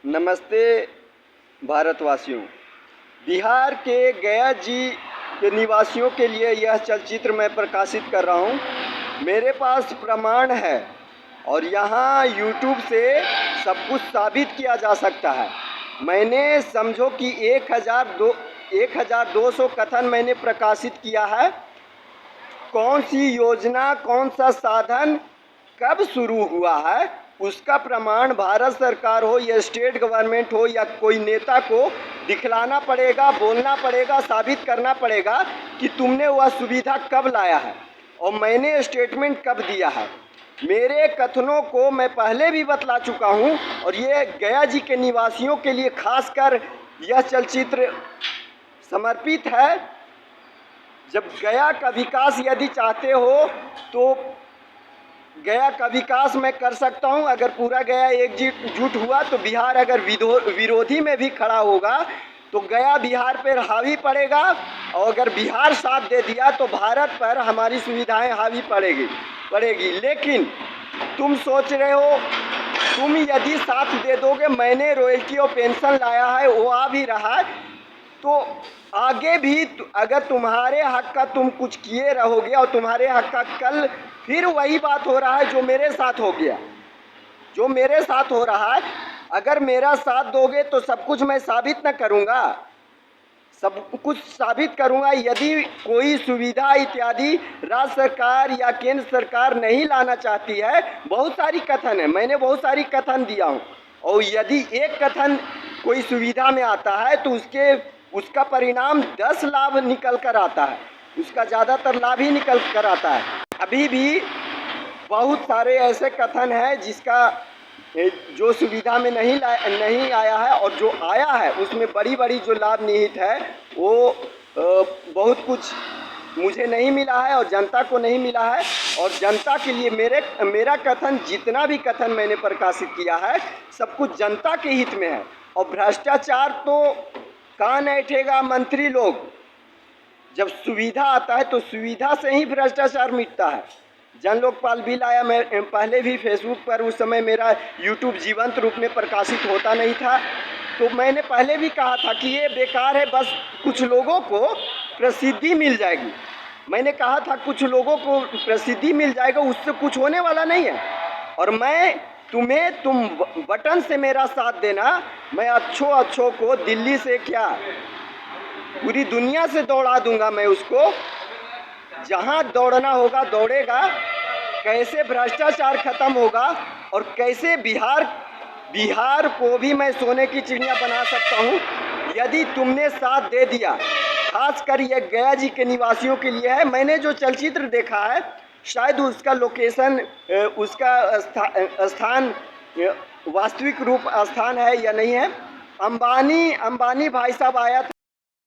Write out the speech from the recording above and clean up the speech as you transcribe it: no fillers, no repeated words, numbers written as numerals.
नमस्ते भारतवासियों। बिहार के गया जी के निवासियों के लिए यह चलचित्र मैं प्रकाशित कर रहा हूँ। मेरे पास प्रमाण है और यहाँ यूट्यूब से सब कुछ साबित किया जा सकता है। मैंने समझो कि 1200 कथन मैंने प्रकाशित किया है। कौन सी योजना, कौन सा साधन कब शुरू हुआ है, उसका प्रमाण भारत सरकार हो या स्टेट गवर्नमेंट हो या कोई नेता को दिखलाना पड़ेगा, बोलना पड़ेगा, साबित करना पड़ेगा कि तुमने वह सुविधा कब लाया है और मैंने स्टेटमेंट कब दिया है। मेरे कथनों को मैं पहले भी बतला चुका हूं और ये गया जी के निवासियों के लिए खासकर यह चलचित्र समर्पित है। जब गया का विकास यदि चाहते हो तो गया का विकास मैं कर सकता हूं। अगर पूरा गया एकजुट हुआ तो बिहार अगर विरोधी में भी खड़ा होगा तो गया बिहार पर हावी पड़ेगा और अगर बिहार साथ दे दिया तो भारत पर हमारी सुविधाएं हावी पड़ेगी। लेकिन तुम सोच रहे हो, तुम यदि साथ दे दोगे, मैंने रॉयल्टी और पेंशन लाया है, वो आ भी रहा है, तो आगे भी अगर तुम्हारे हक का तुम कुछ किए रहोगे और तुम्हारे हक का कल फिर वही बात हो रहा है जो मेरे साथ हो गया, जो मेरे साथ हो रहा है। अगर मेरा साथ दोगे तो सब कुछ मैं साबित न करूँगा, सब कुछ साबित करूँगा। यदि कोई सुविधा इत्यादि राज्य सरकार या केंद्र सरकार नहीं लाना चाहती है, बहुत सारी कथन है, मैंने बहुत सारी कथन दिया हूँ, और यदि एक कथन कोई सुविधा में आता है तो उसका परिणाम 10 लाभ निकल कर आता है, उसका ज़्यादातर लाभ ही निकल कर आता है। अभी भी बहुत सारे ऐसे कथन हैं जिसका जो सुविधा में नहीं आया है और जो आया है उसमें बड़ी जो लाभ निहित है वो बहुत कुछ मुझे नहीं मिला है और जनता को नहीं मिला है। और जनता के लिए मेरा कथन, जितना भी कथन मैंने प्रकाशित किया है, सब कुछ जनता के हित में है। और भ्रष्टाचार तो कान ऐठेगा मंत्री लोग, जब सुविधा आता है तो सुविधा से ही भ्रष्टाचार मिटता है। जन लोकपाल बिल आया, मैं पहले भी फेसबुक पर, उस समय मेरा यूट्यूब जीवंत रूप में प्रकाशित होता नहीं था, तो मैंने पहले भी कहा था कि ये बेकार है, बस कुछ लोगों को प्रसिद्धि मिल जाएगी। मैंने कहा था कुछ लोगों को प्रसिद्धि मिल जाएगा, उससे कुछ होने वाला नहीं है। और तुम बटन से मेरा साथ देना, मैं अच्छों को दिल्ली से क्या पूरी दुनिया से दौड़ा दूंगा। मैं उसको जहां दौड़ना होगा दौड़ेगा। कैसे भ्रष्टाचार खत्म होगा और कैसे बिहार को भी मैं सोने की चिड़िया बना सकता हूं, यदि तुमने साथ दे दिया। खासकर ये गया जी के निवासियों के लिए है। मैंने जो चलचित्र देखा है, शायद उसका लोकेशन, उसका स्थान वास्तविक रूप स्थान है या नहीं है। अंबानी भाई साहब आया था।